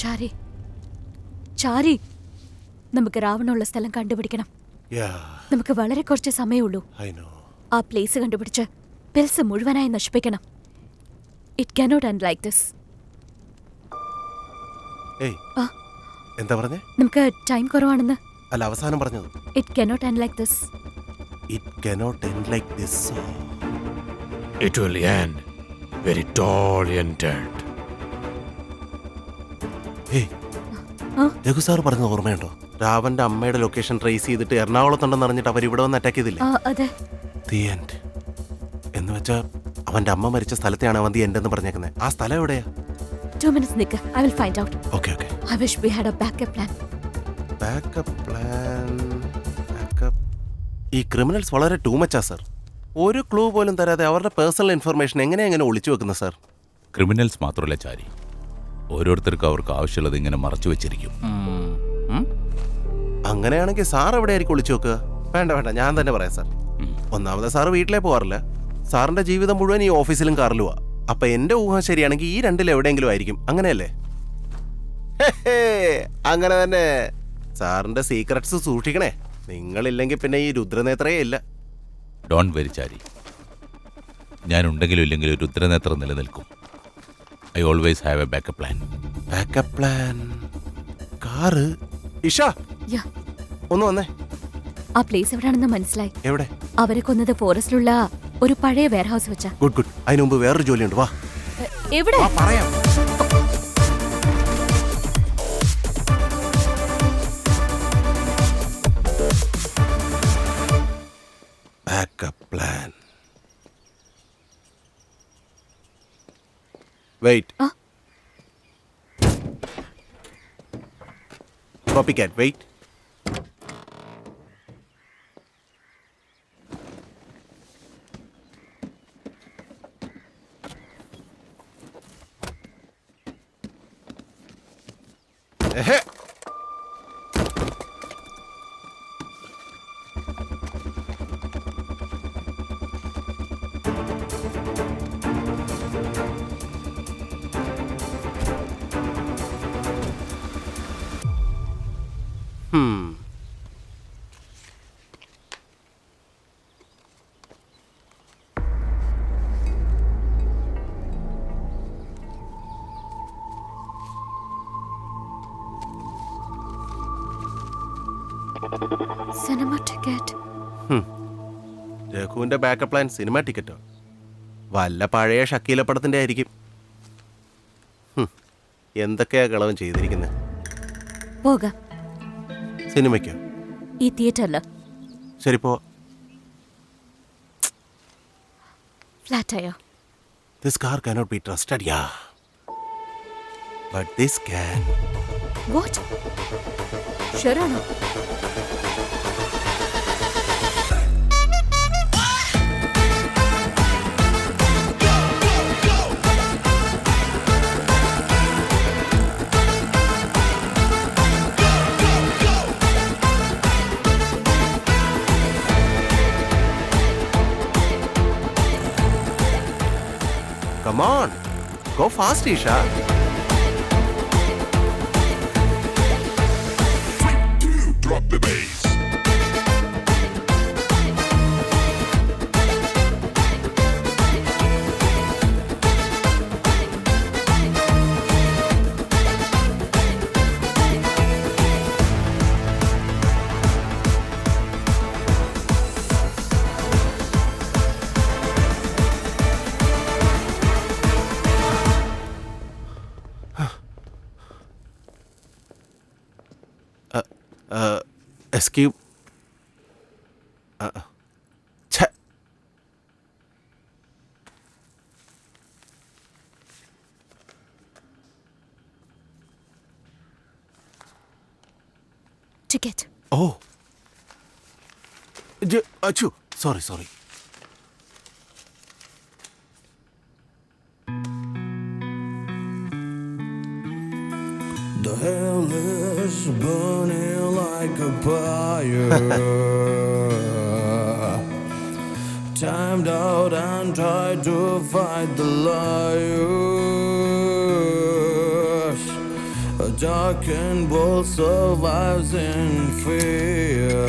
ചാരി ചാരി, നമുക്ക് രാവണുള്ള സ്ഥലം കണ്ടുപിടിക്കണം. നമുക്ക് വളരെ കുറച്ച് സമയമുള്ളൂ. ആ പ്ലേസ് കണ്ടുപിടിച്ച് പിൽസ് മുഴുവനായി നശിപ്പിക്കണം. It cannot end like this. എന്താ പറഞ്ഞേ? നമുക്ക് ടൈം കുറവാണെന്ന്. അല്ല, അവസാനം പറഞ്ഞത്. It cannot end like this. It cannot end like this. It will end very tall and dead. Raghu sir പറഞ്ഞത് ഓർമ്മയുണ്ടോ? രാവന്റെ അമ്മയുടെ ലൊക്കേഷൻ ട്രേസ് ചെയ്തിട്ട് എറണാകുളത്തുണ്ടെന്ന് അറിഞ്ഞിട്ട് അവർ ഇവിടെ വന്ന് അറ്റാക്ക് ചെയ്തില്ലേ? ദി എൻഡ് എന്ന് വെച്ചാ അവന്റെ അമ്മ മരിച്ച സ്ഥലത്തെയാണ് അവൻ ദി എൻഡ് എന്ന് പറഞ്ഞേക്കുന്നത്. ആ സ്ഥലം എവിടെയാ? 2 minutes Nick. I will find out. Okay. I wish we had a backup plan. Backup. ഈ ക്രിമിനൽസ് വളരെ ടൂ മച്ചാ സർ. ഒരു ക്ലൂ പോലും തരാതെ അവരുടെ പേഴ്സണൽ ഇൻഫർമേഷൻ എങ്ങനെ ഒളിച്ചു വെക്കുന്നത് സർ? ക്രിമിനൽസ് മാത്രമല്ല ചാരി, ഓരോരുത്തർക്കും അവർക്ക് ആവശ്യമുള്ളത് ഇങ്ങനെ മറച്ചു വെച്ചിരിക്കും. അങ്ങനെയാണെങ്കിൽ സാർ എവിടെയായിരിക്കും ഒളിച്ചു വെക്കുക? വേണ്ട, ഞാൻ തന്നെ പറയാം സാർ. ഒന്നാമത് സാറ് വീട്ടിലേ പോകാറില്ല. സാറിന്റെ ജീവിതം മുഴുവൻ ഈ ഓഫീസിലും കാറിലുവാ. അപ്പൊ എന്റെ ഊഹം ശരിയാണെങ്കിൽ ഈ രണ്ടിൽ എവിടെയെങ്കിലും ആയിരിക്കും. അങ്ങനെയല്ലേ? അങ്ങനെ തന്നെ. സാറിന്റെ സീക്രട്സ് സൂക്ഷിക്കണേ. നിങ്ങളില്ലെങ്കിൽ പിന്നെ ഈ രുദ്രനേത്രയേ ഇല്ല. ഡോണ്ട് വെരി ചാരി, ഞാൻ ഉണ്ടെങ്കിലും ഇല്ലെങ്കിലും രുദ്രനേത്രം നിലനിൽക്കും. I always have A backup plan. Backup plan? Car? Isha, ഒന്ന് വന്നേ. ആ പ്ലേസ് എവിടെയാണെന്ന് മനസ്സിലായി. എവിടെ? അവരെ കൊന്നത് ഫോറസ്റ്റിലുള്ള ഒരു പഴയ വെയർഹൗസ് വെച്ചാ. ഗുഡ്. അതിനു മുമ്പ് വേറൊരു ജോലിയുണ്ട്. വാ. എവിടെ? പറയാം. Backup plan. Wait. Copycat, wait. Cinema ticket. രഘുവിന്റെ ബാക്കപ്പ് പ്ലാൻ സിനിമ ടിക്കറ്റോ? വല്ല പഴയ ഷക്കീല പടത്തിന്റെ ആയിരിക്കും. എന്തൊക്കെയാ കളവൻ ചെയ്തിരിക്കുന്നത്? പോകാം. സിനിമയ്ക്കോ? ഈ തിയേറ്ററില്. ശരി, പോ. ഫ്ലാറ്റായോ? This car cannot be trusted, yeah. But this can. What? Sure ആണോ? Come on, go fast, Isha. Drop the bass. Escape. Ticket. Oh. Achoo. Sorry. The hell is burning like a fire. Timed out and tried to fight the liars. darkened world survives in fear.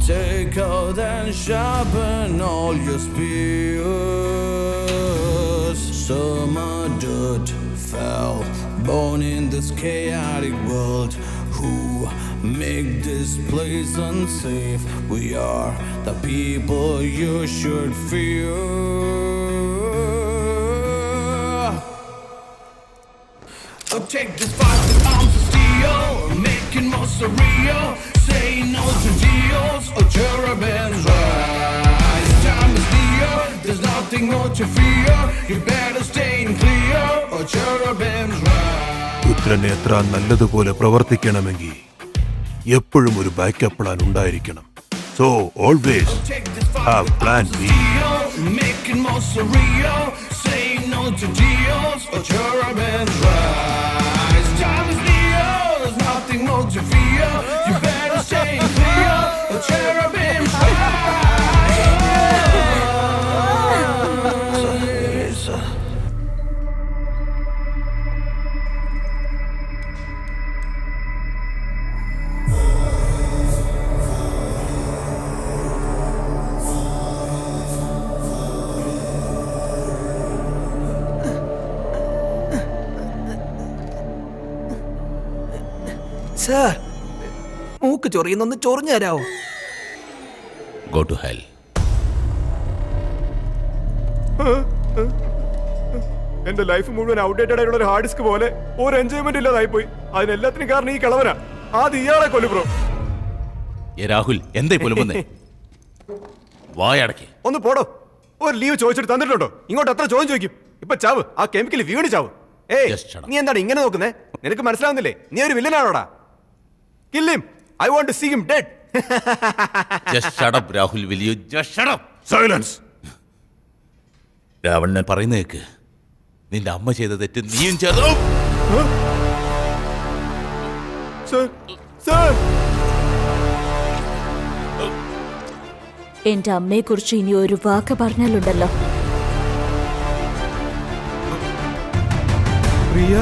Take out and sharpen all your spears. Summer dirt fell, born in this chaotic world. Who make this place unsafe? We are the people you should fear. So take this fight with arms of steel, making more surreal. Say no to deals or cherubim's rise. Time is near, there's nothing more to fear. You better stay clear or cherubim's rise. പുത്രനേത്ര നല്ലതുപോലെ പ്രവർത്തിക്കണമെങ്കിൽ എപ്പോഴും ഒരു backup plan ഉണ്ടായിരിക്കണം. So always have plan B. Making more surreal. Say no to deals or cherubim's rise. Time is near, there's nothing more to fear. You better stay clear or cherubim's rise. സാർ, മൂക്ക് ചൊറിയുന്നൊന്ന് ചൊറിഞ്ഞു തരാവോ? Go to hell. എന്റെ life മുഴുവൻ outdated ആയിട്ടുള്ള ഒരു hard disk പോലെ ഒരു എൻജോയ്മെന്റ് ഇല്ലാതായി പോയി. അതിനെല്ലാത്തിനും കാരണം ഈ കളവനാ. ആദ്യം ഇയാളെ കൊല്ലു ബ്രോ. രാഹുൽ എന്തായി പുലമ്പുന്നേ? വായടക്കി. ഒന്ന് പോടോ. ഒരു ലീവ് ചോദിച്ചിട്ട് തന്നിട്ടുണ്ടോ? ഇങ്ങോട്ട് എത്ര ചോദ്യം ചോദിക്കും? ഇപ്പൊ ചാവ്, ആ കെമിക്കൽ വീണ് ചാവ്. ഏയ്, Just shut up. നീ എന്താണ് ഇങ്ങനെ നോക്കുന്നേ? നിനക്ക് മനസ്സിലാവുന്നില്ലേ? നീ ഒരു വില്ലനാണോടാ? Kill him. I want to see him dead. Just shut up, Rahul. Will you just shut up? Silence. Ravanan പറയുന്നേക്ക്. നിന്റെ അമ്മ ചെയ്ത തെറ്റ് നീയും ചെയ്തു. Sir, sir. എന്റെ അമ്മയെ കുറിച്ച് ഇനി ഒരു വാക്ക് പറഞ്ഞാലുണ്ടല്ലോ. പ്രിയ,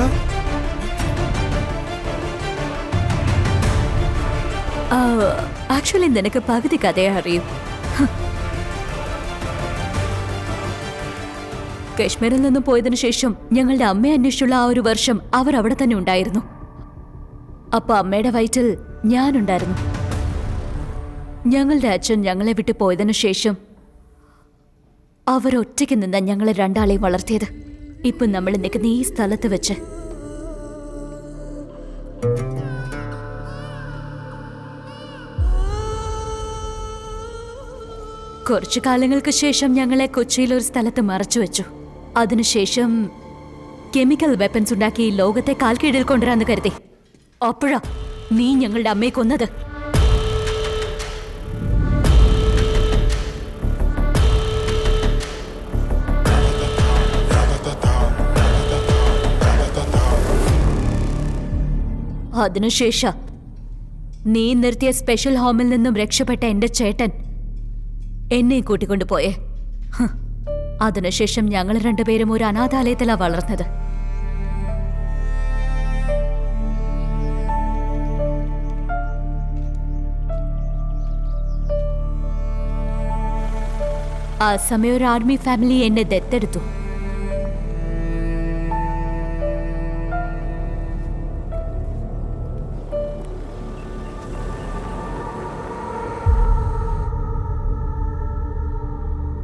ആക്ച്വലി നിനക്ക് പകുതി കഥയെ അറിയൂ. കശ്മീരിൽ നിന്ന് പോയതിനു ശേഷം ഞങ്ങളുടെ അമ്മയെ അന്വേഷിച്ചുള്ള ആ ഒരു വർഷം അവർ അവിടെ തന്നെ ഉണ്ടായിരുന്നു. അപ്പൊ അമ്മയുടെ വയറ്റിൽ ഞാനുണ്ടായിരുന്നു. ഞങ്ങളുടെ അച്ഛൻ ഞങ്ങളെ വിട്ടു പോയതിനു ശേഷം അവരൊറ്റയ്ക്ക് നിന്ന് ഞങ്ങളെ രണ്ടാളെയും വളർത്തിയത്. ഇപ്പൊ നമ്മൾ നിൽക്കുന്ന ഈ സ്ഥലത്ത് വെച്ച്. കുറച്ചു കാലങ്ങൾക്ക് ശേഷം ഞങ്ങളെ കൊച്ചിയിൽ ഒരു സ്ഥലത്ത് മറച്ചു വെച്ചു. അതിനുശേഷം കെമിക്കൽ വെപ്പൻസ് ഉണ്ടാക്കി ഈ ലോകത്തെ കാൽക്കീഴിൽ കൊണ്ടുവരാന്ന് കരുതി. അപ്പോഴാ നീ ഞങ്ങളുടെ അമ്മയെ കൊന്നത്. അതിനുശേഷം നീ നിർത്തിയ സ്പെഷ്യൽ ഹോമിൽ നിന്നും രക്ഷപ്പെട്ട എന്റെ ചേട്ടൻ എന്നെ കൂട്ടിക്കൊണ്ടുപോയേ. അതിനുശേഷം ഞങ്ങൾ രണ്ടുപേരും ഒരു അനാഥാലയത്തിലാ വളർന്നത്. ആ സമയം ഒരു ആർമി ഫാമിലി എന്നെ ദത്തെടുത്തു.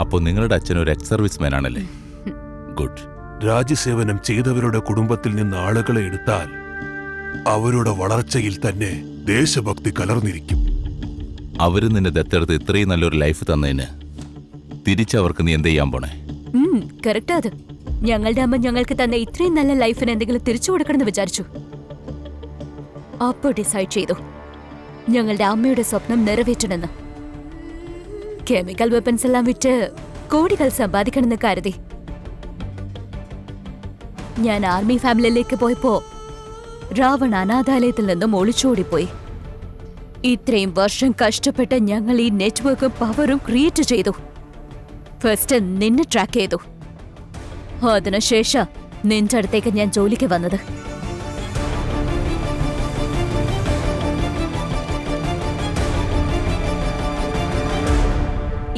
അപ്പൊ നിങ്ങളുടെ അച്ഛൻ ഒരു എക്സ് സർവീസ് മാൻ ആണല്ലേ? ഗുഡ്. രാജ്യസേവനം ചെയ്തവരുടെ കുടുംബത്തിൽ നിന്ന് ആളുകളെ എടുത്താൽ അവരുടെ വളർച്ചയിൽ തന്നെ ദേശഭക്തി കലർന്നിരിക്കും. അവര് നിന്നെ ദത്തെടുത്ത് ഇത്രയും നല്ലൊരു ലൈഫ് തന്നതിന് തിരിച്ചവർക്ക് നീ എന്ത് ചെയ്യാൻ പോണേ? കറക്റ്റ്. അത് ഞങ്ങളുടെ അമ്മ ഞങ്ങൾക്ക് തന്ന ഇത്രയും നല്ല ലൈഫിന് എന്തെങ്കിലും തിരിച്ചു കൊടുക്കണമെന്ന് വിചാരിച്ചു. അപ്പോൾ ഡിസൈഡ് ചെയ്തു ഞങ്ങളുടെ അമ്മയുടെ സ്വപ്നം നിറവേറ്റണമെന്ന്. കെമിക്കൽ വെപ്പൻസ് എല്ലാം വിറ്റ് കോടികൾ സമ്പാദിക്കണമെന്ന് കരുതി. ഞാൻ ആർമി ഫാമിലിയിലേക്ക് പോയപ്പോ രാവൺ അനാഥാലയത്തിൽ നിന്നും ഒളിച്ചോടിപ്പോയി. ഇത്രയും വർഷം കഷ്ടപ്പെട്ട് ഞങ്ങൾ ഈ നെറ്റ്വർക്കും പവറും ക്രിയേറ്റ് ചെയ്തു. ഫസ്റ്റ് നിന്നെ ട്രാക്ക് ചെയ്തു. അതിനുശേഷം നിന്റെ അടുത്തേക്ക് ഞാൻ ജോലിക്ക് വന്നത്.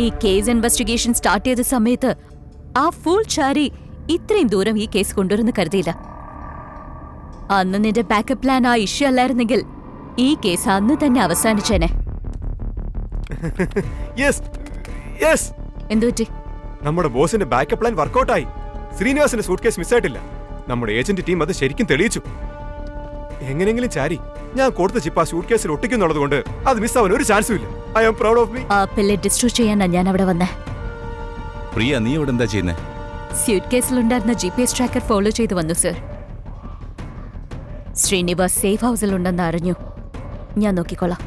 ഈ കേസ് ഇൻവെസ്റ്റിഗേഷൻ സ്റ്റാർട്ട് ചെയ്ത സമയത്ത് ആ ഫുൾ ചാരി ഇത്രയും ദൂരം ഈ കേസ് കൊണ്ടുവരുന്ന് കരുതിയില്ല. അന്ന് നിന്റെ ബാക്കപ്പ് പ്ലാൻ ആ ഇഷ്യൂ അല്ലായിരുന്നെങ്കിൽ ഈ കേസ് അന്ന് തന്നെ അവസാനിച്ചേനെ. എന്തുപറ്റി? നമ്മുടെ ബോസിന്റെ ബാക്കപ്പ് പ്ലാൻ വർക്കൗട്ടായി. ശ്രീനിവാസിന്റെ സൂട്ട് കേസ് മിസ്സായിട്ടില്ല. നമ്മുടെ ഏജന്റ് ടീം അത് ശരിക്കും തെളിയിച്ചു. എങ്ങനെങ്കിലും ചാരി, ഞാൻ കൊടുത്ത ചിപ്പ് ആ സൂട്ട് കേസിൽ ഒട്ടിക്കുന്നുള്ളത് കൊണ്ട് അത് മിസ്സാവാൻ ഒരു ചാൻസും ഇല്ല. I am proud of me. ആ പില്ലെ ഡിസ്ട്രോയ് ചെയ്യാനാ ഞാൻ അവിടെ വന്നേ. പ്രിയ, നീ ഇവിടെ എന്താ ചെയ്യുന്നേ? സ്യൂട്ട് കേസിലുണ്ടായിരുന്ന GPS ട്രാക്കർ ഫോളോ ചെയ്തു വന്നു സർ. ശ്രീനിവാസ് സേഫ് ഹൗസിലുണ്ടെന്ന് അറിഞ്ഞു. ഞാൻ നോക്കിക്കോളാം.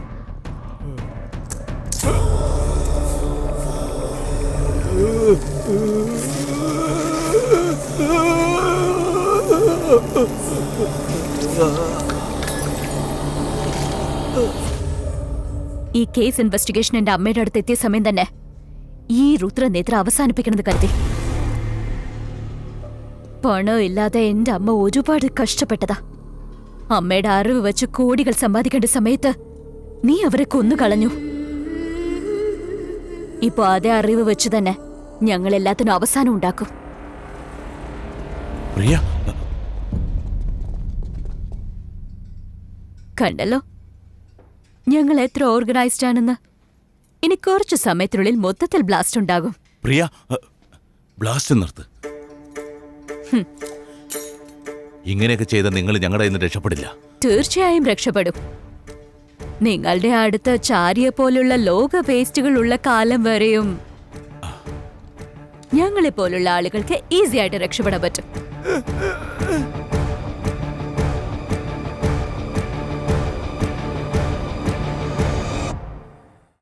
ഈ കേസ് ഇൻവെസ്റ്റിഗേഷൻ എന്റെ അമ്മയുടെ അടുത്ത് എത്തിയ സമയം തന്നെ ഈ രുദ്രനേത്ര അവസാനിപ്പിക്കണമെന്ന് കരുതി. പണം ഇല്ലാതെ എന്റെ അമ്മ ഒരുപാട് കഷ്ടപ്പെട്ടതാ. അമ്മയുടെ അറിവ് വെച്ച് കോടികൾ സമ്പാദിക്കേണ്ട സമയത്ത് നീ അവരെ കൊന്നുകളഞ്ഞു. ഇപ്പൊ അതേ അറിവ് വെച്ച് തന്നെ ഞങ്ങൾ എല്ലാത്തിനും അവസാനം ഉണ്ടാക്കും. പ്രിയ, കണ്ടല്ലോ ഞങ്ങൾ എത്ര ഓർഗനൈസ്ഡ് ആണെന്ന്. ഇനി കുറച്ചു സമയത്തിനുള്ളിൽ മൊത്തത്തിൽ ബ്ലാസ്റ്റ് ഉണ്ടാകും. പ്രിയ, ബ്ലാസ്റ്റ് നിർത്ത്. ഇങ്ങനെയൊക്കെ ചെയ്ത നിങ്ങൾ ഞങ്ങളുടെ ഇന്ന് രക്ഷപ്പെടില്ല. തീർച്ചയായും രക്ഷപ്പെടും. നിങ്ങളുടെ അടുത്ത് ചാരിയെ പോലുള്ള ലോക വേസ്റ്റുകൾ ഉള്ള കാലം വരെയും ഞങ്ങളെ പോലുള്ള ആളുകൾക്ക് ഈസി ആയിട്ട് രക്ഷപ്പെടാൻ പറ്റും.